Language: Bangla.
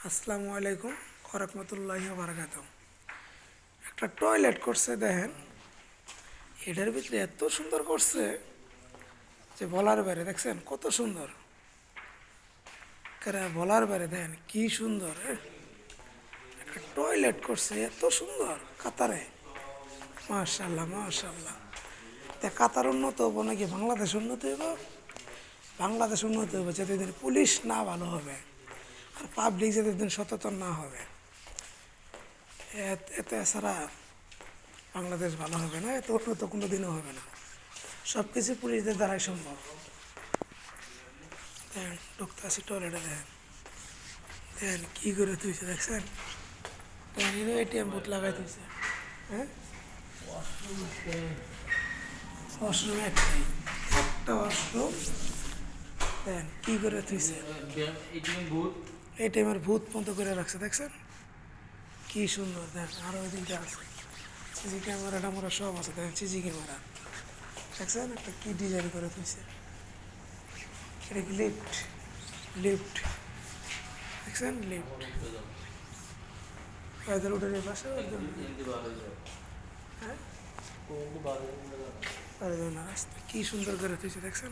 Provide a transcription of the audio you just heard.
আসসালামু আলাইকুম ওয়া বারাকাতুহু। একটা টয়লেট করছে দেখেন, এটার ভিতরে এত সুন্দর করছে যে বলার বাইরে। দেখছেন কত সুন্দর, বলার বাইরে। দেখেন কি সুন্দর একটা টয়লেট করছে, এত সুন্দর কাতারে। মাশাল্লাহ মাশাল্লাহ। তা কাতার উন্নত হবো নাকি বাংলাদেশ উন্নত হইব? বাংলাদেশ উন্নত হইব যতদিন পুলিশ না ভালো হবে আর পাবলিক যতদিন সচেতন না হবে। এত এছাড়া বাংলাদেশ ভালো হবে না, এত উন্নত কোনো দিনও হবে না। সব কিছু পুলিশদের দ্বারাই সম্ভব। দেখেন ঢুকতে আসি টয়লেটে, দেখেন দেখেন কী করে তুইছে, দেখছেন? দেখেন এটিএম বুথ লাগাই তুইছে। হ্যাঁ, ওয়াশরুম একটাই, একটা ওয়াশরুম। দেখেন কী করে তুইছে, এটিএমের ভূত বন্ধ করে রাখছে। দেখছেন কি সুন্দর। দেখেন আরও ওই দিনটা আছে, সিসি ক্যামেরা টামেরা সব আছে। দেখেন সিসি ক্যামেরা, দেখছেন একটা কী ডিজাইন করে তুইছে। এটা কি লিফট? লিফট দেখছেন, লিফট। এদের উঠে পাশে হ্যাঁ, রাস্তা কি সুন্দর করে তুইছে, দেখছেন?